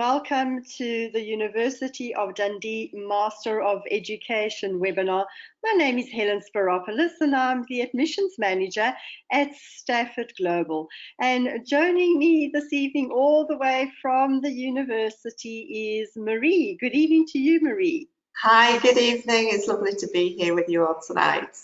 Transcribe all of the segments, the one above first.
welcome to the University of Dundee Master of Education webinar. My name is Helen Spiropoulos and I'm the Admissions Manager at Stafford Global. And joining me this evening all the way from the university is Marie. Good evening to you, Marie. Hi, good evening. It's lovely to be here with you all tonight.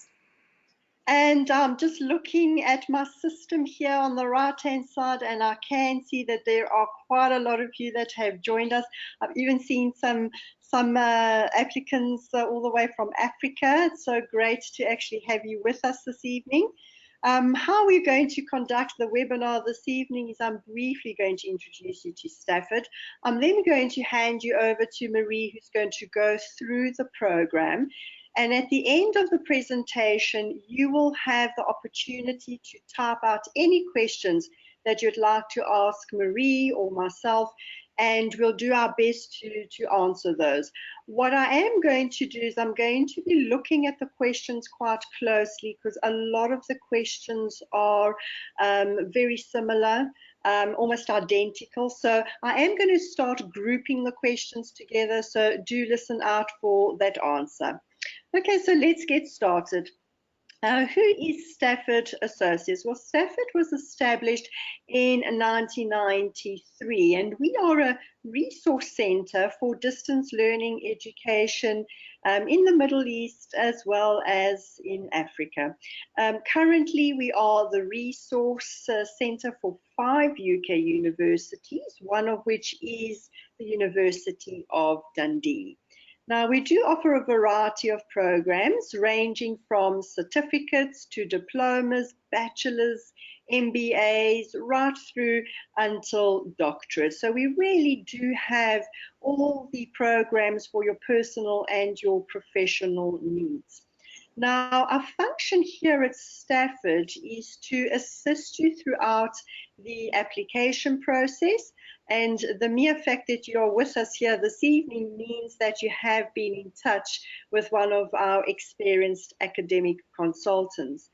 And I'm just looking at my system here on the right-hand side, and I can see that there are quite a lot of you that have joined us. I've even seen some applicants all the way from Africa. It's so great to actually have you with us this evening. How we're going to conduct the webinar this evening is I'm briefly going to introduce you to Stafford. I'm then going to hand you over to Marie, who's going to go through the program. And at the end of the presentation, you will have the opportunity to type out any questions that you'd like to ask Marie or myself, and we'll do our best to answer those. What I am going to do is I'm going to be looking at the questions quite closely because a lot of the questions are very similar. Almost identical. So I am going to start grouping the questions together, so do listen out for that answer. Okay, so let's get started. Who is Stafford Associates? Well, Stafford was established in 1993, and we are a resource centre for distance learning education in the Middle East as well as in Africa. Currently, we are the resource centre for 5 UK universities, one of which is the University of Dundee. Now, we do offer a variety of programs ranging from certificates to diplomas, bachelors, MBAs, right through until doctorate. So we really do have all the programs for your personal and your professional needs. Now, our function here at Stafford is to assist you throughout the application process. And the mere fact that you're with us here this evening means that you have been in touch with one of our experienced academic consultants.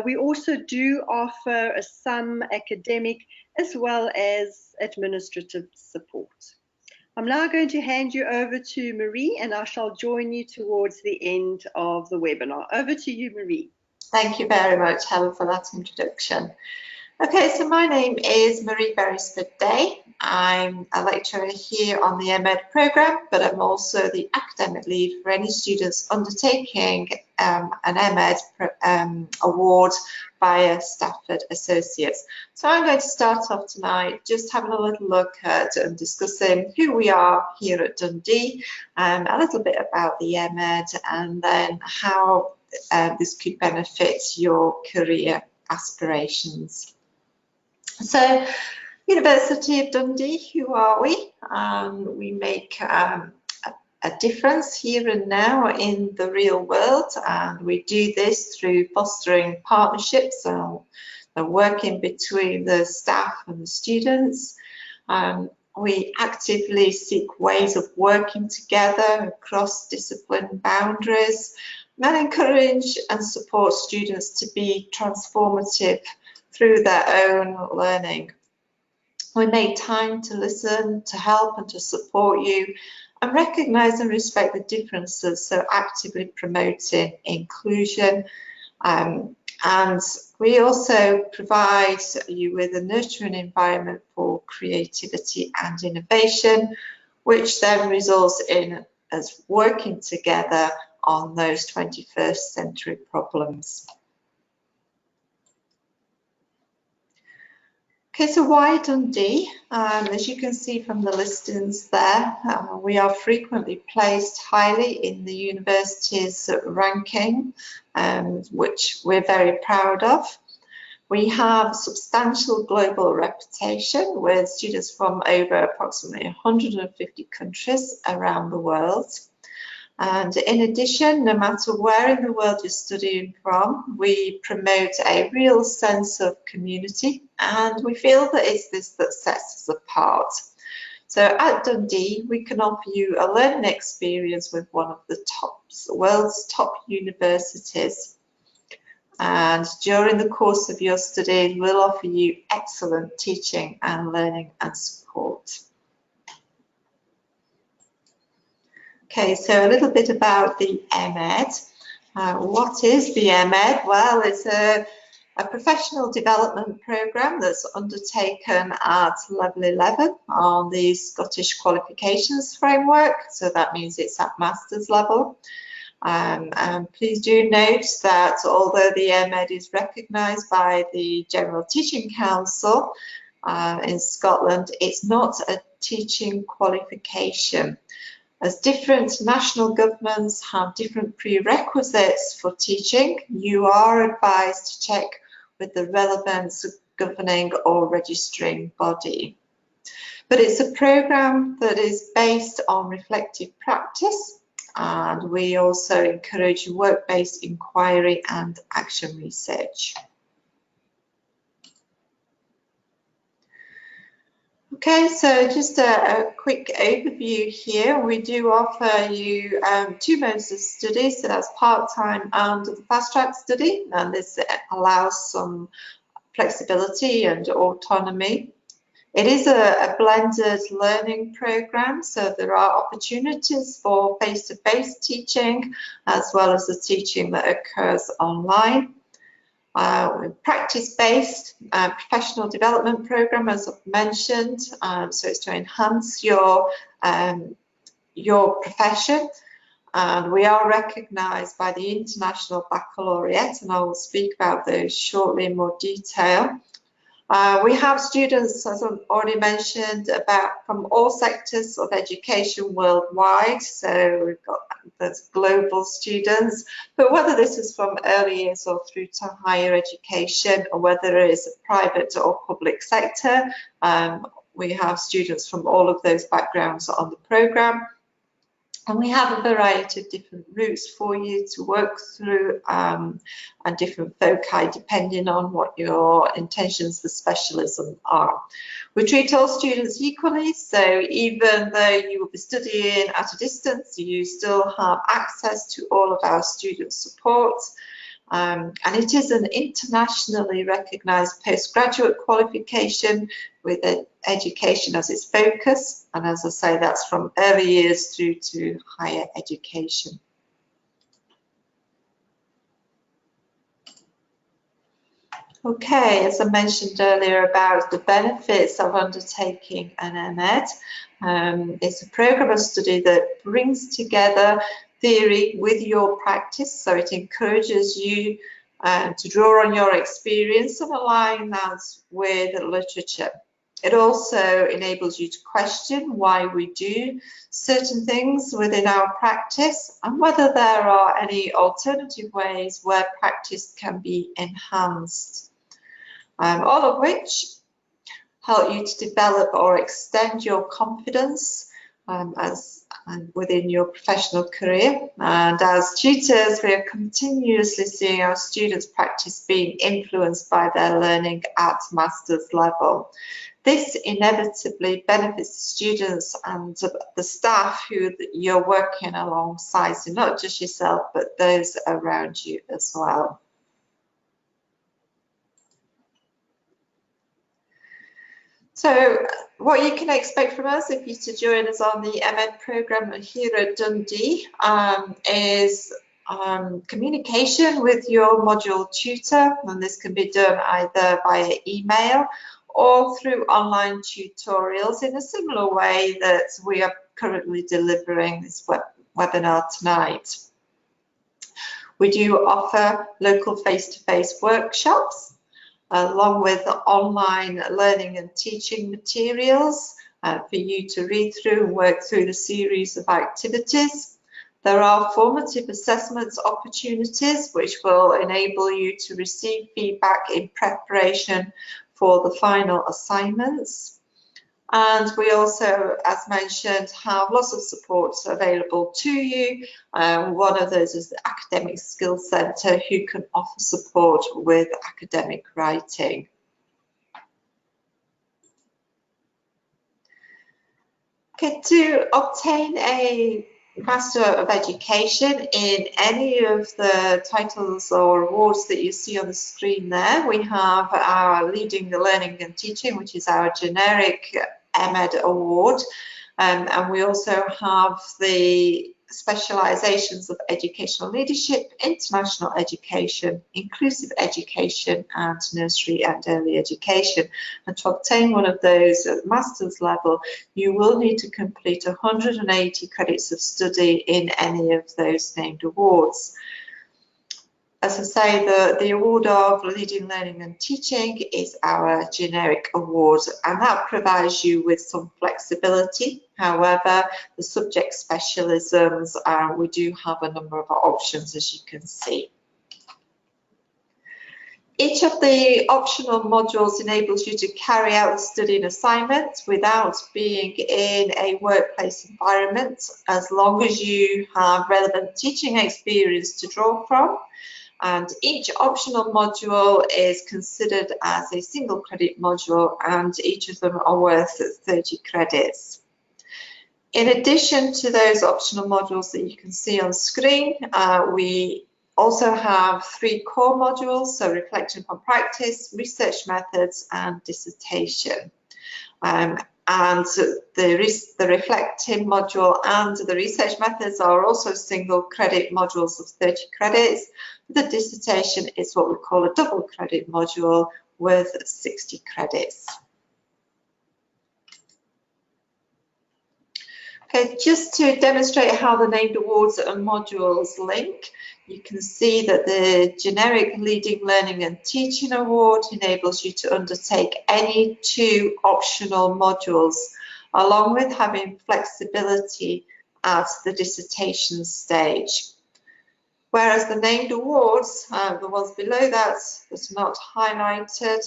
We also do offer some academic as well as administrative support. I'm now going to hand you over to Marie, and I shall join you towards the end of the webinar. Over to you, Marie. Thank you very much, Helen, for that introduction. Okay, so my name is Marie Beresford-Day. I'm a lecturer here on the MEd programme, but I'm also the academic lead for any students undertaking an MEd award via Stafford Associates. So I'm going to start off tonight just having a little look at and discussing who we are here at Dundee, a little bit about the MEd, and then how this could benefit your career aspirations. So, University of Dundee, who are we? We make a difference here and now in the real world, and we do this through fostering partnerships and working between the staff and the students. We actively seek ways of working together across discipline boundaries and encourage and support students to be transformative through their own learning. We make time to listen, to help and to support you, and recognise and respect the differences, so actively promoting inclusion. And we also provide you with a nurturing environment for creativity and innovation, which then results in us working together on those 21st century problems. Okay, so why Dundee? As you can see from the listings there, we are frequently placed highly in the university's ranking, which we're very proud of. We have substantial global reputation with students from over approximately 150 countries around the world. And in addition, no matter where in the world you're studying from, we promote a real sense of community, and we feel that it's this that sets us apart. So at Dundee, we can offer you a learning experience with one of the world's top universities. And during the course of your studies, we'll offer you excellent teaching and learning and support. Okay, so a little bit about the MEd. What is the MEd? Well, it's a professional development programme that's undertaken at level 11 on the Scottish Qualifications Framework, so that means it's at master's level. And please do note that although the MEd is recognised by the General Teaching Council in Scotland, it's not a teaching qualification. As different national governments have different prerequisites for teaching, you are advised to check with the relevant governing or registering body. But it's a programme that is based on reflective practice, and we also encourage work-based inquiry and action research. Okay, so just a quick overview here. We do offer you 2 modes of study, so that's part-time and the fast-track study, and this allows some flexibility and autonomy. It is a blended learning programme, so there are opportunities for face-to-face teaching as well as the teaching that occurs online. Practice-based professional development programme, as I've mentioned, so it's to enhance your profession, and we are recognised by the International Baccalaureate, and I will speak about those shortly in more detail. We have students, as I've already mentioned, from all sectors of education worldwide, so we've got those global students, but whether this is from early years or through to higher education, or whether it is a private or public sector, we have students from all of those backgrounds on the programme. And we have a variety of different routes for you to work through and different foci depending on what your intentions for specialism are. We treat all students equally, so even though you will be studying at a distance, you still have access to all of our student support. And it is an internationally recognised postgraduate qualification with education as its focus, and as I say, that's from early years through to higher education. Okay, as I mentioned earlier about the benefits of undertaking an MEd, it's a programme of study that brings together theory with your practice, so it encourages you to draw on your experience and align that with literature. It also enables you to question why we do certain things within our practice and whether there are any alternative ways where practice can be enhanced. All of which help you to develop or extend your confidence within your professional career. And as tutors, we are continuously seeing our students' practice being influenced by their learning at master's level. This inevitably benefits students and the staff who you're working alongside, so not just yourself, but those around you as well. So what you can expect from us if you're to join us on the MEd programme here at Dundee is communication with your module tutor, and this can be done either via email or through online tutorials in a similar way that we are currently delivering this webinar tonight. We do offer local face-to-face workshops along with online learning and teaching materials for you to read through and work through the series of activities. There are formative assessment opportunities which will enable you to receive feedback in preparation for the final assignments. And we also, as mentioned, have lots of supports available to you. One of those is the Academic Skills Centre, who can offer support with academic writing. Okay, to obtain a Master of Education in any of the titles or awards that you see on the screen there, we have our Leading the Learning and Teaching, which is our generic MEd award, and we also have the specialisations of educational leadership, international education, inclusive education, and nursery and early education. And to obtain one of those at master's level, you will need to complete 180 credits of study in any of those named awards. As I say, the award of Leading Learning and Teaching is our generic award, and that provides you with some flexibility. However, the subject specialisms, we do have a number of options, as you can see. Each of the optional modules enables you to carry out the studying assignments without being in a workplace environment, as long as you have relevant teaching experience to draw from. And each optional module is considered as a single credit module, and each of them are worth 30 credits. In addition to those optional modules that you can see on screen, we also have 3 core modules, so reflection upon practice, research methods, and dissertation. And the reflecting module and the research methods are also single credit modules of 30 credits. The dissertation is what we call a double credit module with 60 credits. Okay, just to demonstrate how the named awards and modules link, you can see that the generic Leading Learning and Teaching Award enables you to undertake any 2 optional modules, along with having flexibility at the dissertation stage. Whereas the named awards, the ones below that's not highlighted,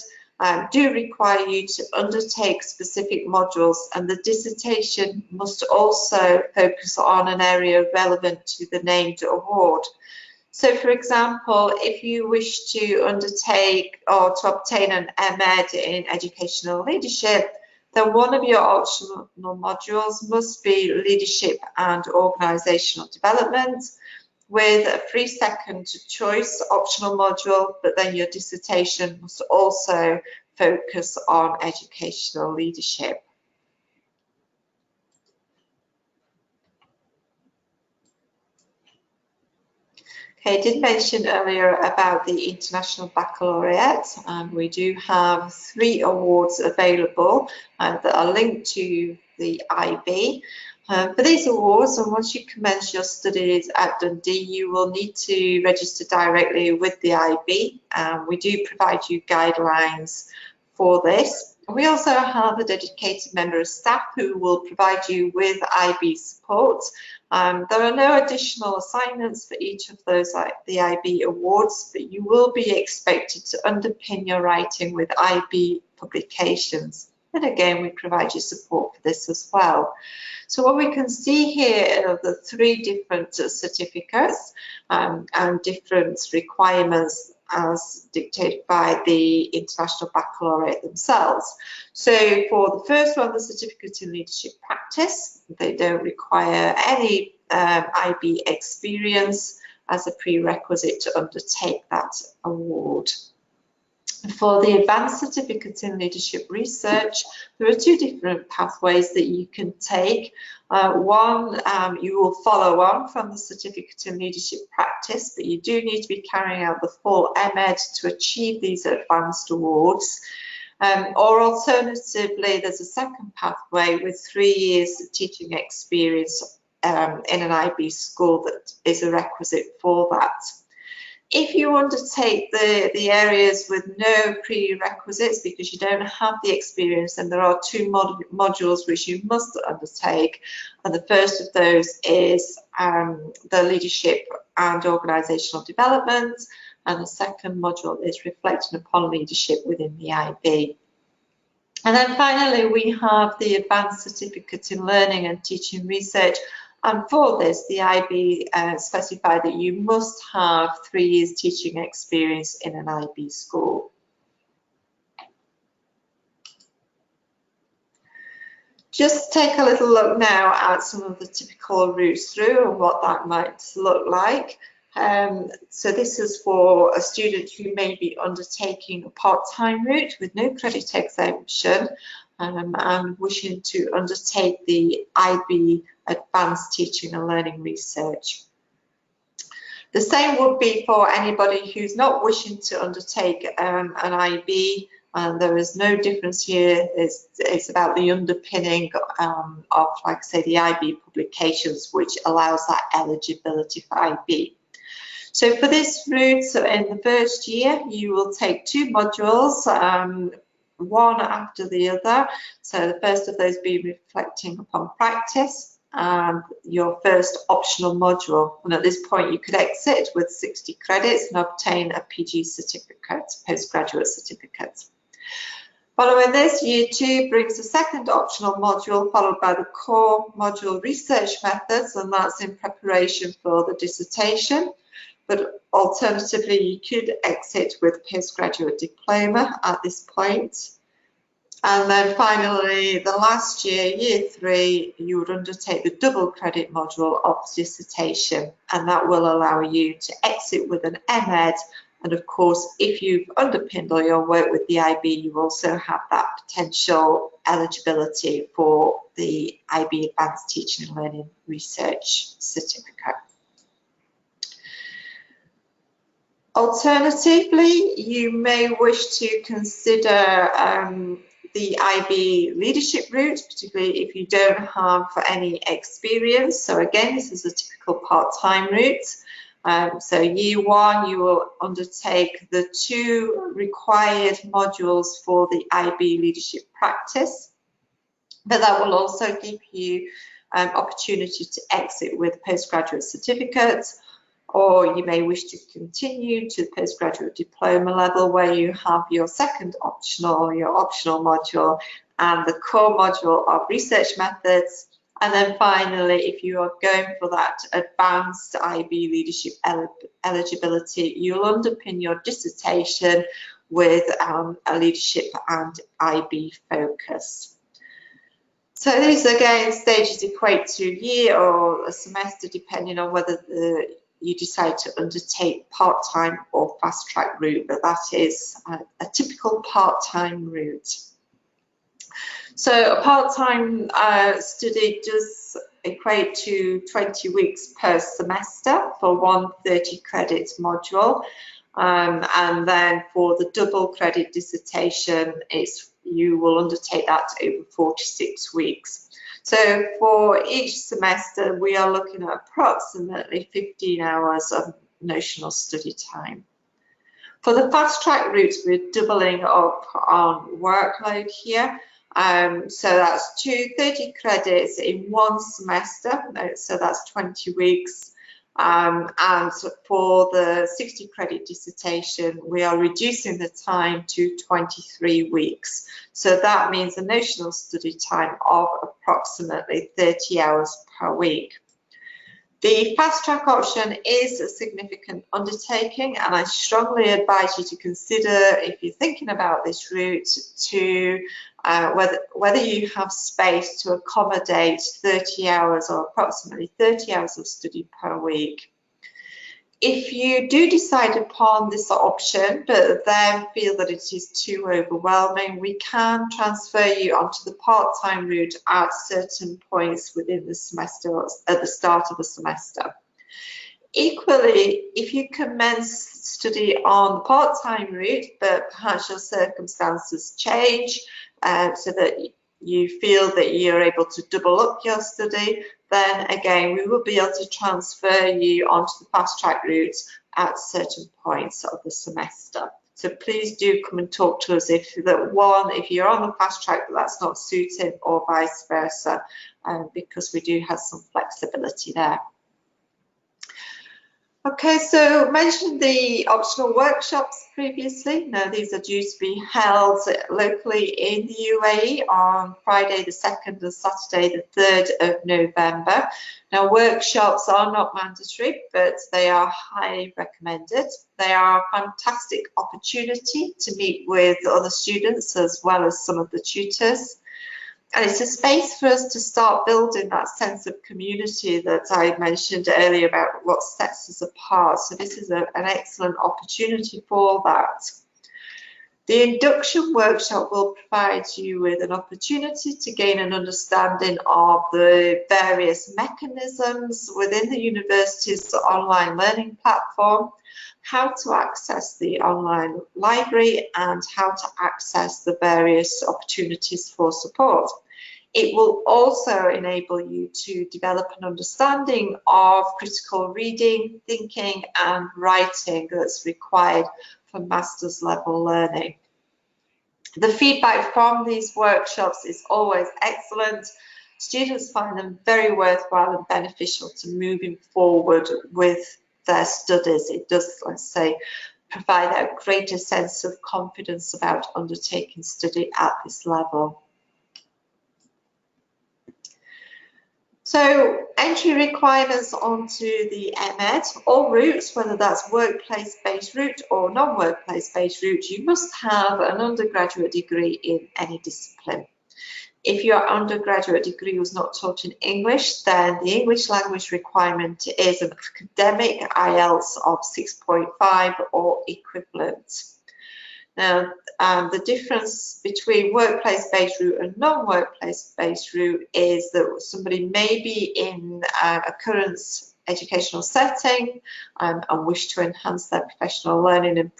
do require you to undertake specific modules, and the dissertation must also focus on an area relevant to the named award. So, for example, if you wish to undertake or to obtain an MEd in educational leadership, then one of your optional modules must be leadership and organisational development, with a free second choice optional module, but then your dissertation must also focus on educational leadership. Okay, I did mention earlier about the International Baccalaureate, and we do have 3 awards available that are linked to the IB. For these awards, and once you commence your studies at Dundee, you will need to register directly with the IB. We do provide you guidelines for this. We also have a dedicated member of staff who will provide you with IB support. There are no additional assignments for each of those, the IB awards, but you will be expected to underpin your writing with IB publications. And again, we provide you support for this as well. So what we can see here are the 3 different certificates and different requirements as dictated by the International Baccalaureate themselves. So for the first one, the Certificate in Leadership Practice, they don't require any IB experience as a prerequisite to undertake that award. For the Advanced Certificate in Leadership Research, there are 2 different pathways that you can take. One, you will follow on from the Certificate in Leadership Practice, but you do need to be carrying out the full MEd to achieve these advanced awards. Or alternatively, there's a second pathway with 3 years of teaching experience in an IB school that is a requisite for that. If you undertake the areas with no prerequisites because you don't have the experience, then there are 2 modules which you must undertake, and the first of those is the Leadership and Organisational Development, and the second module is Reflecting upon Leadership within the IB. And then finally, we have the Advanced Certificate in Learning and Teaching Research. And for this, the IB specified that you must have 3 years teaching experience in an IB school. Just take a little look now at some of the typical routes through and what that might look like. So this is for a student who may be undertaking a part-time route with no credit exemption. and wishing to undertake the IB Advanced Teaching and Learning Research. The same would be for anybody who's not wishing to undertake an IB, and there is no difference here. It's about the underpinning of, like I say, the IB publications, which allows that eligibility for IB. So for this route, so in the first year, you will take 2 modules, one after the other. So the first of those being reflecting upon practice, and your first optional module. And at this point, you could exit with 60 credits and obtain a PG certificate, postgraduate certificate. Following this, year 2 brings the second optional module, followed by the core module research methods, and that's in preparation for the dissertation. But alternatively, you could exit with postgraduate diploma at this point. And then finally, the last year, year 3, you would undertake the double credit module of dissertation, and that will allow you to exit with an MEd. And of course, if you've underpinned all your work with the IB, you also have that potential eligibility for the IB Advanced Teaching and Learning Research certificate. Alternatively, you may wish to consider the IB leadership route, particularly if you don't have any experience. So again, this is a typical part-time route. So year 1, you will undertake the 2 required modules for the IB leadership practice, but that will also give you opportunity to exit with postgraduate certificates, or you may wish to continue to postgraduate diploma level, where you have your second optional, your optional module, and the core module of research methods. And then finally, if you are going for that advanced IB leadership eligibility, you'll underpin your dissertation with a leadership and IB focus. So these, again, stages equate to a year or a semester, depending on whether you decide to undertake part-time or fast-track route, but that is a typical part-time route. So a part-time study does equate to 20 weeks per semester for one 30 credit module, and then for the double credit dissertation, you will undertake that over 46 weeks. So for each semester, we are looking at approximately 15 hours of notional study time. For the fast track route, we're doubling up on workload here. So that's 30 credits in one semester, so that's 20 weeks. And for the 60 credit dissertation, we are reducing the time to 23 weeks. So that means a notional study time of approximately 30 hours per week. The fast track option is a significant undertaking, and I strongly advise you to consider, if you're thinking about this route, to whether you have space to accommodate 30 hours or approximately 30 hours of study per week. If you do decide upon this option, but then feel that it is too overwhelming, we can transfer you onto the part-time route at certain points within the semester, at the start of the semester. Equally, if you commence study on the part-time route, but perhaps your circumstances change, so that you feel that you're able to double up your study, then again, we will be able to transfer you onto the fast track route at certain points of the semester. So please do come and talk to us if you're on the fast track but that's not suited, or vice versa, because we do have some flexibility there. Okay, so mentioned the optional workshops previously. Now these are due to be held locally in the UAE on Friday the 2nd and Saturday the 3rd of November. Now workshops are not mandatory, but they are highly recommended. They are a fantastic opportunity to meet with other students as well as some of the tutors. And it's a space for us to start building that sense of community that I mentioned earlier about what sets us apart. So this is an excellent opportunity for that. The induction workshop will provide you with an opportunity to gain an understanding of the various mechanisms within the university's online learning platform, how to access the online library, and how to access the various opportunities for support. It will also enable you to develop an understanding of critical reading, thinking, and writing that's required for master's level learning. The feedback from these workshops is always excellent. Students find them very worthwhile and beneficial to moving forward with their studies. It does, let's say, provide a greater sense of confidence about undertaking study at this level. So entry requirements onto the MEd, all routes, whether that's workplace-based route or non-workplace-based route, you must have an undergraduate degree in any discipline. If your undergraduate degree was not taught in English, then the English language requirement is an academic IELTS of 6.5 or equivalent. Now, the difference between workplace-based route and non-workplace-based route is that somebody may be in a current educational setting and wish to enhance their professional learning and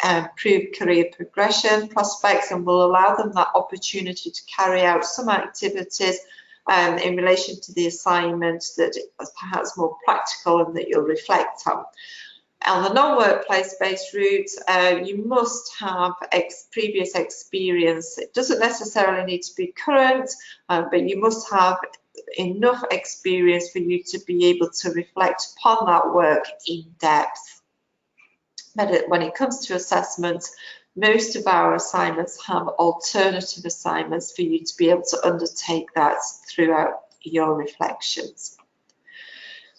improve career progression prospects, and will allow them that opportunity to carry out some activities in relation to the assignment that is perhaps more practical and that you'll reflect on. On the non-workplace-based route, you must have previous experience. It doesn't necessarily need to be current, but you must have enough experience for you to be able to reflect upon that work in depth. But when it comes to assessments, most of our assignments have alternative assignments for you to be able to undertake that throughout your reflections.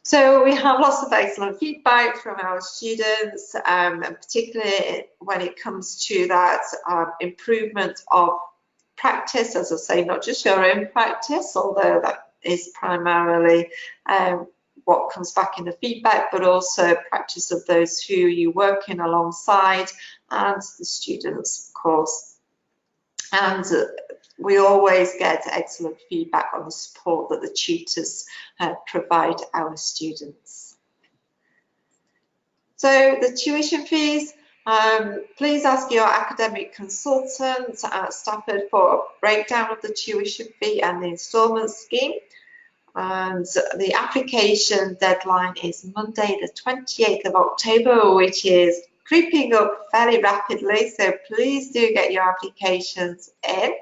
So we have lots of excellent feedback from our students, and particularly when it comes to that improvement of practice, as I say, not just your own practice, although that is primarily what comes back in the feedback, but also practice of those who you're working alongside and the students, of course. And we always get excellent feedback on the support that the tutors provide our students. So the tuition fees, please ask your academic consultant at Stafford for a breakdown of the tuition fee and the instalment scheme. And the application deadline is Monday the 28th of October, which is creeping up fairly rapidly, so please do get your applications in.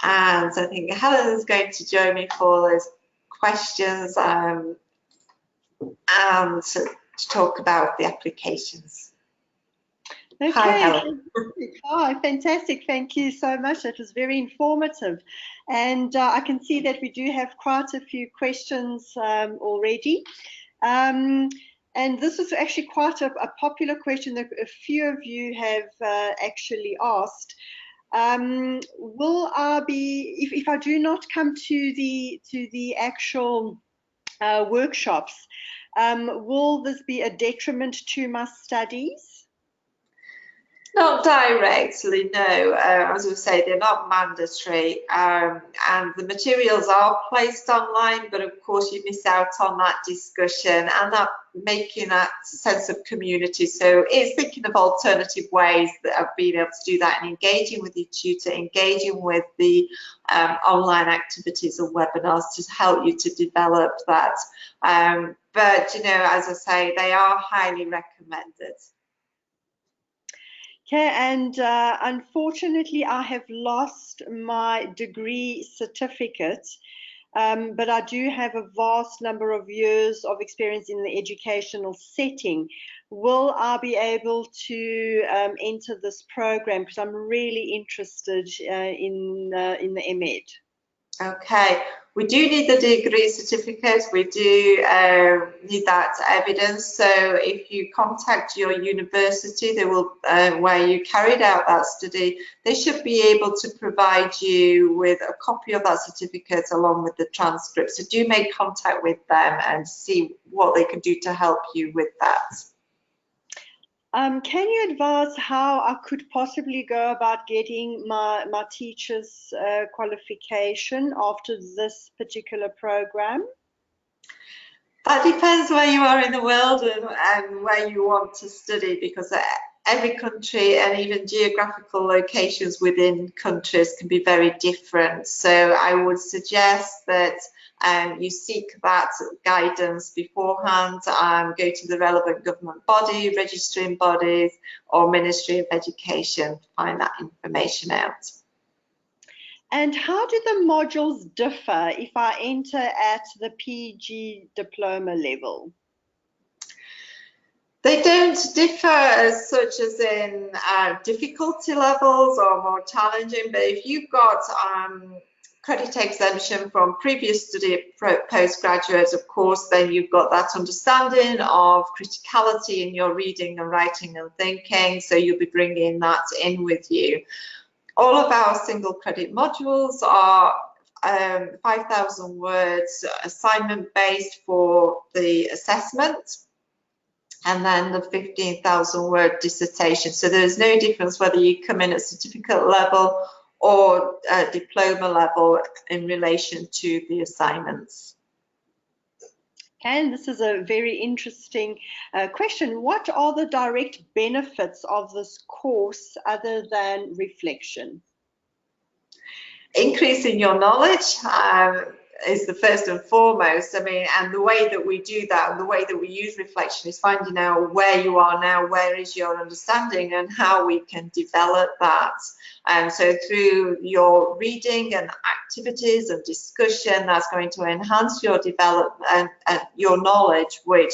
And I think Helen is going to join me for those questions and to talk about the applications. Okay. Hi, Helen. Oh, fantastic. Thank you so much. That was very informative. And I can see that we do have quite a few questions already. And this is actually quite a popular question that a few of you have actually asked. Will I be, if I do not come to the actual workshops, will this be a detriment to my studies? Not directly, no. As we say, they're not mandatory, and the materials are placed online, but of course you miss out on that discussion and that making that sense of community. So it's thinking of alternative ways of being able to do that and engaging with your tutor, engaging with the online activities and webinars to help you to develop that. But, you know, as I say, they are highly recommended. Okay, and unfortunately I have lost my degree certificate, but I do have a vast number of years of experience in the educational setting. Will I be able to enter this program? Because I'm really interested in the MEd. Okay, we do need the degree certificate. We do need that evidence. So if you contact your university, they will, where you carried out that study, they should be able to provide you with a copy of that certificate along with the transcript. So do make contact with them and see what they can do to help you with that. Can you advise how I could possibly go about getting my teacher's qualification after this particular program? That depends where you are in the world and where you want to study, because every country and even geographical locations within countries can be very different. So I would suggest that you seek that guidance beforehand and go to the relevant government body, registering bodies, or Ministry of Education to find that information out. And how do the modules differ if I enter at the PG diploma level? They don't differ as such as in difficulty levels or more challenging, but if you've got credit exemption from previous study at postgraduate, of course, then you've got that understanding of criticality in your reading and writing and thinking, so you'll be bringing that in with you. All of our single credit modules are 5,000 words assignment based for the assessment, and then the 15,000 word dissertation. So there's no difference whether you come in at certificate level or diploma level in relation to the assignments. And this is a very interesting question. What are the direct benefits of this course other than reflection? Increasing your knowledge is the first and foremost. I mean, and the way that we do that and the way that we use reflection is finding out where you are now, where is your understanding, and how we can develop that. And so through your reading and activities and discussion, that's going to enhance your development and your knowledge, which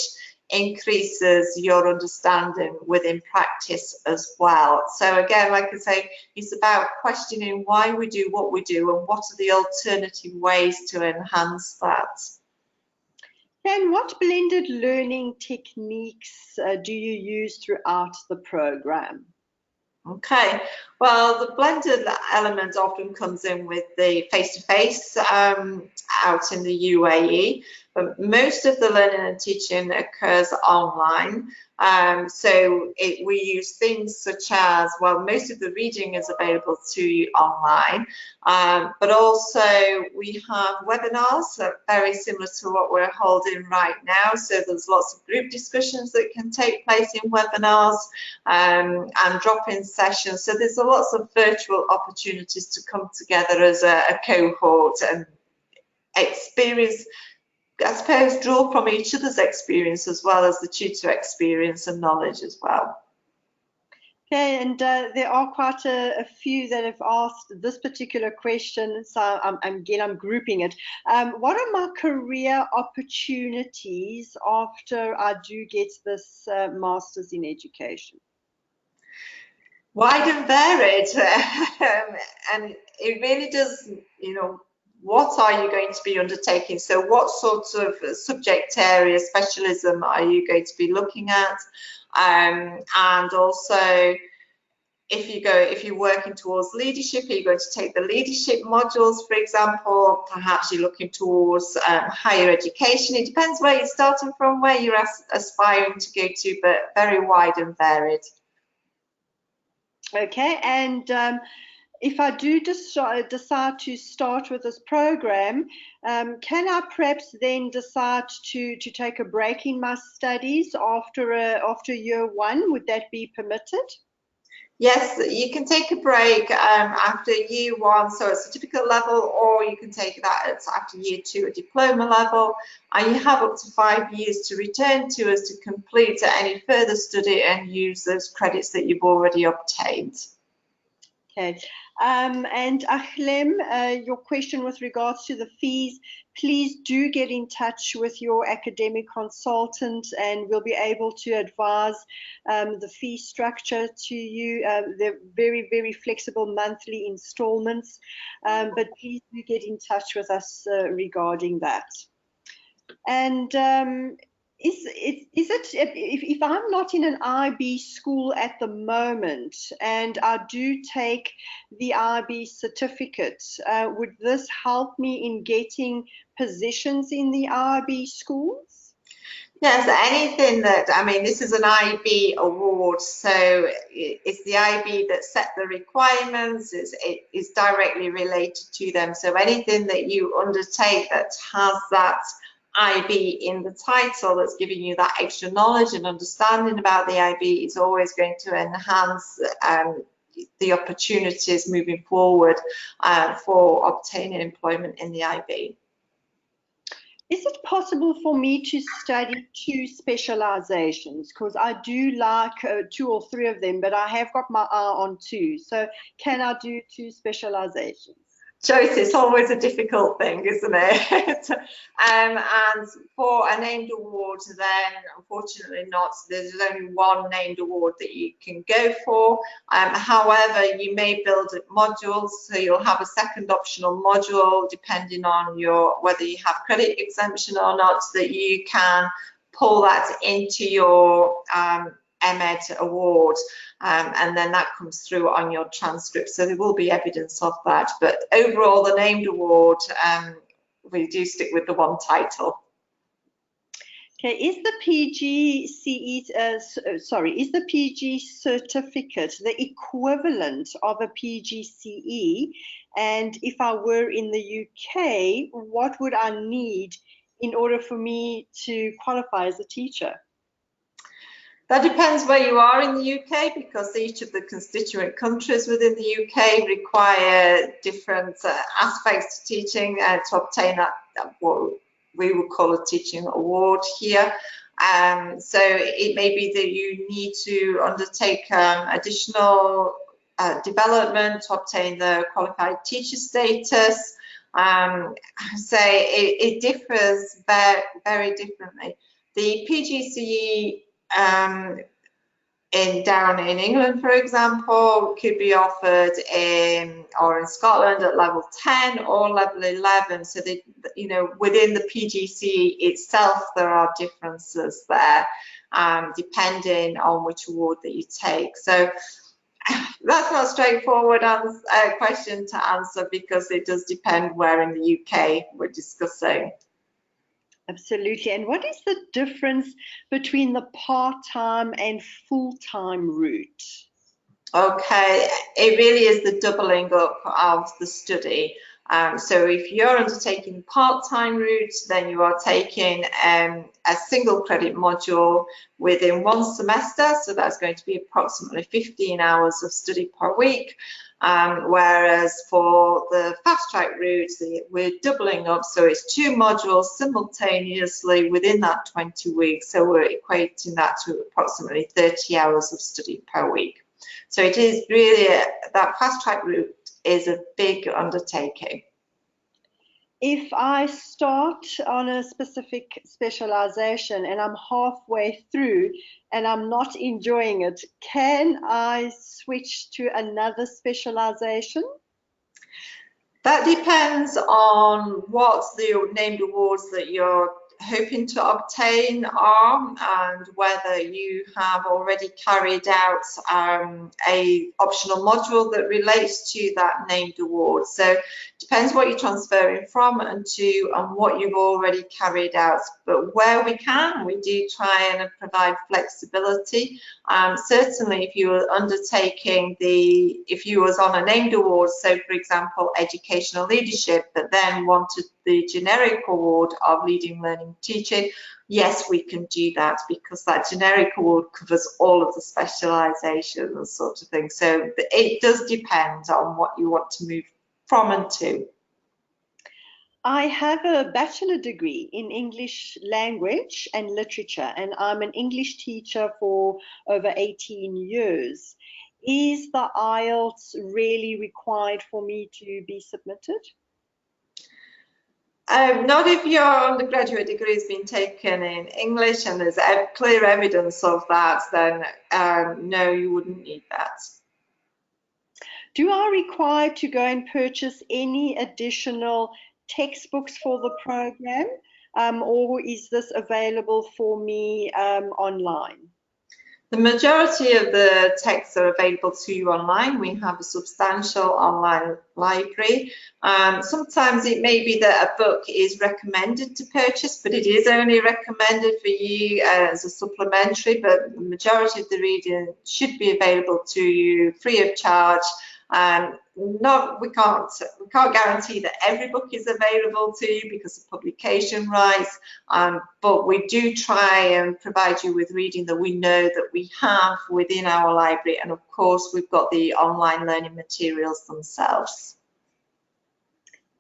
increases your understanding within practice as well. So again, like I say, it's about questioning why we do what we do and what are the alternative ways to enhance that. And what blended learning techniques do you use throughout the program? Okay, well, the blended element often comes in with the face-to-face out in the UAE, but most of the learning and teaching occurs online. So we use things such as, well, most of the reading is available to you online, but also we have webinars that are very similar to what we're holding right now. So there's lots of group discussions that can take place in webinars and drop-in sessions. So there's lots of virtual opportunities to come together as a cohort and experience, I suppose, draw from each other's experience as well as the tutor experience and knowledge as well. Okay, and there are quite a few that have asked this particular question, so I'm grouping it. What are my career opportunities after I do get this Master's in Education? Wide and varied, and it really does, you know, what are you going to be undertaking? So what sort of subject area, specialism are you going to be looking at? And also, if you're working towards leadership, are you going to take the leadership modules, for example? Perhaps you're looking towards higher education. It depends where you're starting from, where you're aspiring to go to, but very wide and varied. Okay, and if I do decide to start with this program, can I perhaps then decide to take a break in my studies after year one? Would that be permitted? Yes, you can take a break after year one, so at certificate level, or you can take that after year two at diploma level, and you have up to 5 years to return to us to complete any further study and use those credits that you've already obtained. Okay, and Achlem, your question with regards to the fees, please do get in touch with your academic consultant and we'll be able to advise the fee structure to you. They're very, very flexible monthly installments, but please do get in touch with us regarding that. And if I'm not in an IB school at the moment and I do take the IB certificate, would this help me in getting positions in the IB schools? Yes, anything that, I mean, this is an IB award, so it's the IB that set the requirements, it is directly related to them. So anything that you undertake that has that IB in the title, that's giving you that extra knowledge and understanding about the IB, is always going to enhance the opportunities moving forward for obtaining employment in the IB. Is it possible for me to study 2 specializations? Because I do like 2 or 3 of them, but I have got my eye on 2. So can I do 2 specializations? Choice is always a difficult thing, isn't it? And for a named award, then unfortunately not. There's only one named award that you can go for. However, you may build modules, so you'll have a second optional module depending on whether you have credit exemption or not, so that you can pull that into your MEd award, and then that comes through on your transcript, so there will be evidence of that. But overall, the named award, we do stick with the one title. Okay, is the PGCE, is the PG certificate the equivalent of a PGCE? And if I were in the UK, what would I need in order for me to qualify as a teacher? That depends where you are in the UK, because each of the constituent countries within the UK require different aspects to teaching to obtain that what we would call a teaching award here. So it may be that you need to undertake additional development to obtain the qualified teacher status. So it differs very differently. The PGCE down in England, for example, could be offered in Scotland at level 10 or level 11. So they, within the PGCE itself, there are differences there, depending on which award that you take. So that's not a straightforward question to answer, because it does depend where in the UK we're discussing. Absolutely. And what is the difference between the part-time and full-time route? Okay, it really is the doubling up of the study. So if you're undertaking part-time route, then you are taking a single credit module within 1 semester. So that's going to be approximately 15 hours of study per week. Whereas for the fast track route, we're doubling up, so it's 2 modules simultaneously within that 20 weeks, so we're equating that to approximately 30 hours of study per week. So it is really, that fast track route is a big undertaking. If I start on a specific specialization and I'm halfway through and I'm not enjoying it, can I switch to another specialization? That depends on what the named awards that you're hoping to obtain are, and whether you have already carried out a optional module that relates to that named award. So it depends what you're transferring from and to, and what you've already carried out. But where we can, we do try and provide flexibility. Certainly if you were undertaking if you was on a named award, so for example educational leadership, but then wanted the generic award of leading learning teaching, yes, we can do that, because that generic award covers all of the specializations and sort of thing. So it does depend on what you want to move from and to. I have a bachelor degree in English language and literature, and I'm an English teacher for over 18 years. Is the IELTS really required for me to be submitted? Not if your undergraduate degree has been taken in English and there's clear evidence of that, then no, you wouldn't need that. Do I require to go and purchase any additional textbooks for the program, or is this available for me online? The majority of the texts are available to you online. We have a substantial online library. Sometimes it may be that a book is recommended to purchase, but it is only recommended for you as a supplementary, but the majority of the reading should be available to you free of charge. We can't guarantee that every book is available to you because of publication rights, but we do try and provide you with reading that we know that we have within our library, and of course we've got the online learning materials themselves.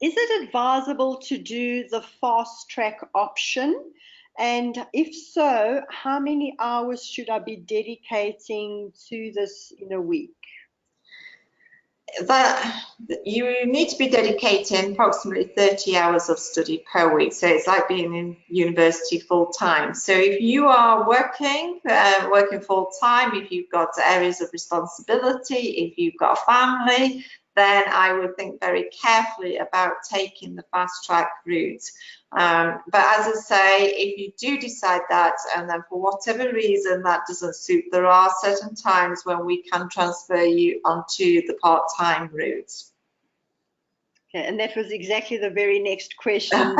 Is it advisable to do the fast track option? And if so, how many hours should I be dedicating to this in a week? That you need to be dedicating approximately 30 hours of study per week, so it's like being in university full time. So if you are working full time, if you've got areas of responsibility, if you've got a family, then I would think very carefully about taking the fast track route. But as I say, if you do decide that, and then for whatever reason that doesn't suit, there are certain times when we can transfer you onto the part-time route. Okay, and that was exactly the very next question,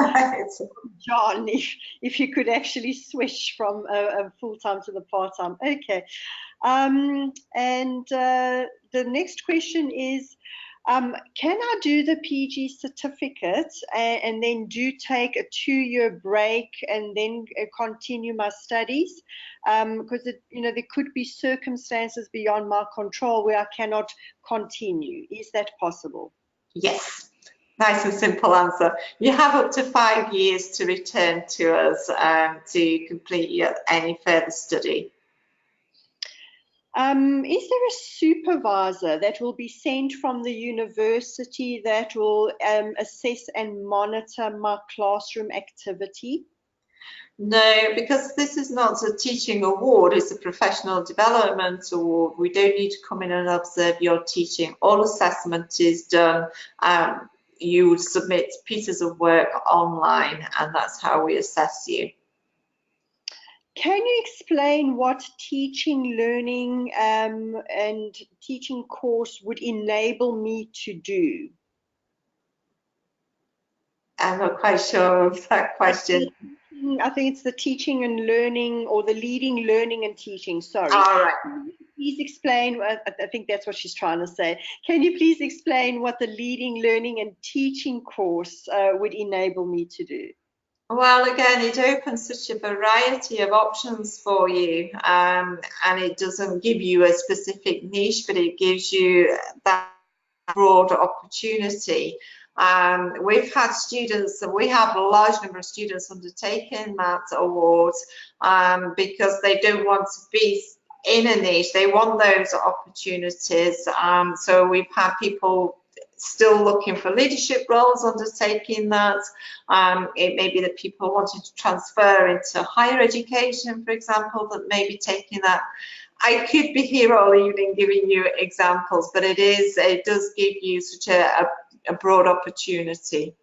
John, if you could actually switch from a full-time to the part-time. Okay, and the next question is, can I do the PG certificate and then do take a 2-year break and then continue my studies? Because there could be circumstances beyond my control where I cannot continue. Is that possible? Yes. Nice and simple answer. You have up to 5 years to return to us to complete any further study. Is there a supervisor that will be sent from the university that will assess and monitor my classroom activity? No, because this is not a teaching award, it's a professional development award. We don't need to come in and observe your teaching. All assessment is done. You would submit pieces of work online, and that's how we assess you. Can you explain what teaching, learning, and teaching course would enable me to do? I'm not quite sure of that question. I think it's the teaching and learning, or the leading learning and teaching, sorry. All right. Can you please explain, I think that's what she's trying to say. Can you please explain what the leading learning and teaching course would enable me to do? Well, again, it opens such a variety of options for you, and it doesn't give you a specific niche, but it gives you that broad opportunity. We've had students, we have a large number of students undertaking that award because they don't want to be in a niche, they want those opportunities. So we've had people still looking for leadership roles undertaking that. It may be that people wanting to transfer into higher education, for example, that may be taking that. I could be here all evening giving you examples, but it does give you such a broad opportunity.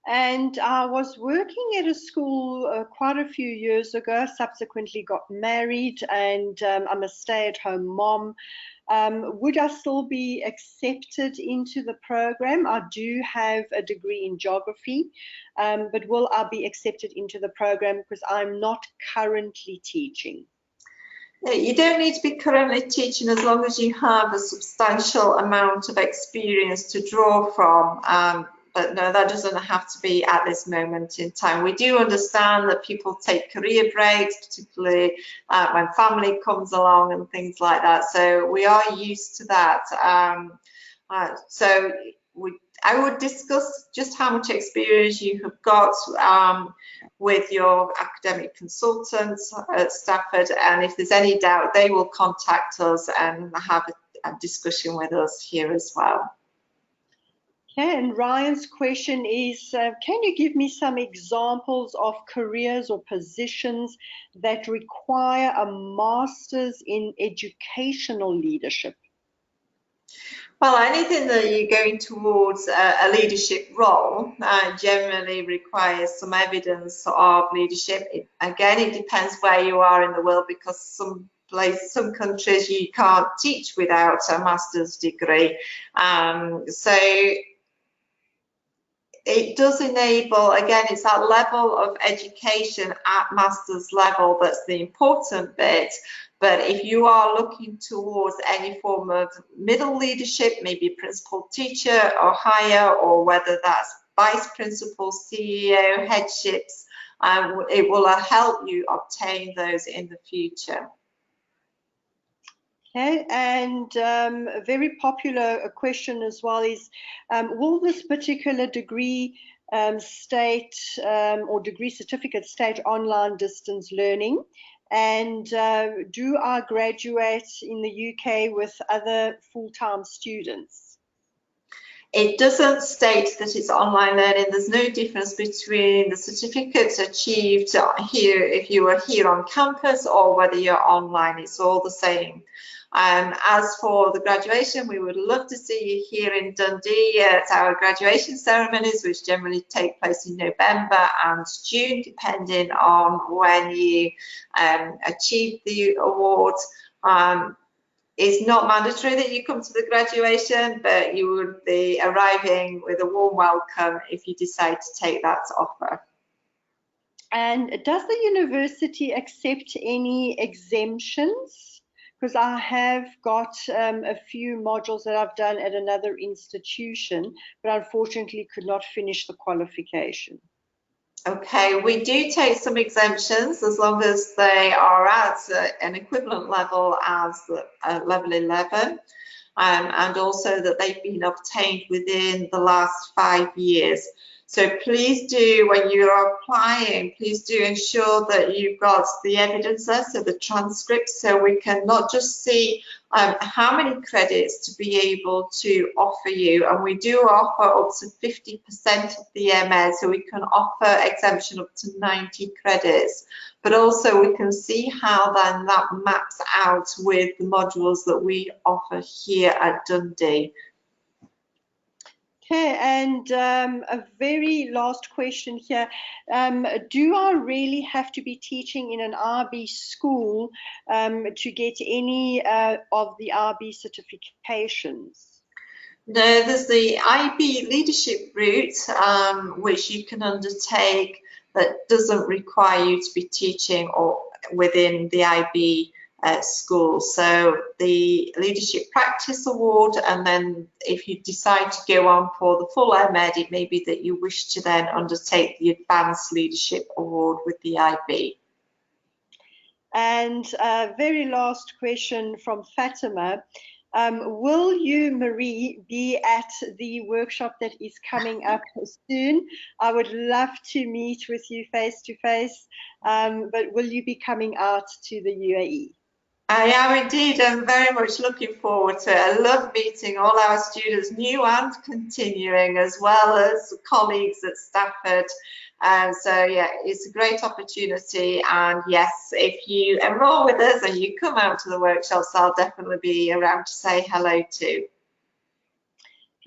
And I was working at a school quite a few years ago, subsequently got married, and I'm a stay-at-home mom. Would I still be accepted into the program? I do have a degree in geography, but will I be accepted into the program because I'm not currently teaching? You don't need to be currently teaching as long as you have a substantial amount of experience to draw from. But no, that doesn't have to be at this moment in time. We do understand that people take career breaks, particularly when family comes along and things like that. So we are used to that. I would discuss just how much experience you have got with your academic consultants at Stafford, and if there's any doubt, they will contact us and have a discussion with us here as well. Okay, and Ryan's question is, can you give me some examples of careers or positions that require a master's in educational leadership? Well, anything that you're going towards a leadership role generally requires some evidence of leadership. Again, it depends where you are in the world, because some countries you can't teach without a master's degree. So it does enable, again, it's that level of education at master's level that's the important bit. But if you are looking towards any form of middle leadership, maybe principal teacher or higher, or whether that's vice principal, CEO, headships, it will help you obtain those in the future. Okay, and a very popular question as well is, will this particular degree state or degree certificate state online distance learning? And do I graduate in the UK with other full-time students? It doesn't state that it's online learning. There's no difference between the certificates achieved here if you are here on campus or whether you're online. It's all the same. As for the graduation, we would love to see you here in Dundee at our graduation ceremonies, which generally take place in November and June, depending on when you achieve the award. It's not mandatory that you come to the graduation, but you would be arriving with a warm welcome if you decide to take that offer. And does the university accept any exemptions? Because I have got a few modules that I've done at another institution, but unfortunately could not finish the qualification. Okay, we do take some exemptions as long as they are at an equivalent level as level 11, and also that they've been obtained within the last 5 years. So please do, when you're applying, please do ensure that you've got the evidence there, so the transcript, so we can not just see how many credits to be able to offer you. And we do offer up to 50% of the MA, so we can offer exemption up to 90 credits. But also we can see how then that maps out with the modules that we offer here at Dundee. Okay, and a very last question here. Do I really have to be teaching in an IB school to get any of the IB certifications? No, there's the IB leadership route, which you can undertake, that doesn't require you to be teaching or within the IB school. So the Leadership Practice Award, and then if you decide to go on for the full MEd, it may be that you wish to then undertake the Advanced Leadership Award with the IB. And very last question from Fatima. Will you, Marie, be at the workshop that is coming up soon? I would love to meet with you face to face, but will you be coming out to the UAE? I am indeed. I'm very much looking forward to it. I love meeting all our students, new and continuing, as well as colleagues at Stafford. So yeah, it's a great opportunity. And yes, if you enroll with us and you come out to the workshops, I'll definitely be around to say hello to.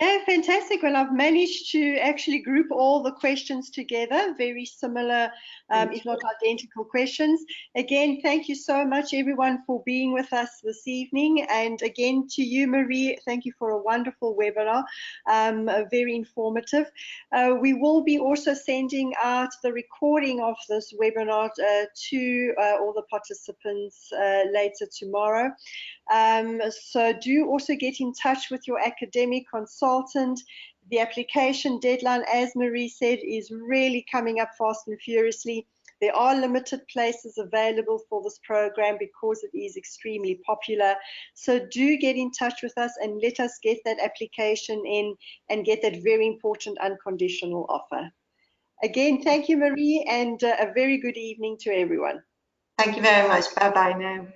Okay, fantastic. Well, I've managed to actually group all the questions together, very similar, if not identical questions. Again, thank you so much, everyone, for being with us this evening. And again, to you, Marie, thank you for a wonderful webinar, very informative. We will be also sending out the recording of this webinar to all the participants later tomorrow. So do also get in touch with your academic consultant. The application deadline, as Marie said, is really coming up fast and furiously. There are limited places available for this program because it is extremely popular. So do get in touch with us and let us get that application in and get that very important unconditional offer. Again, thank you, Marie, and a very good evening to everyone. Thank you very much. Bye-bye now.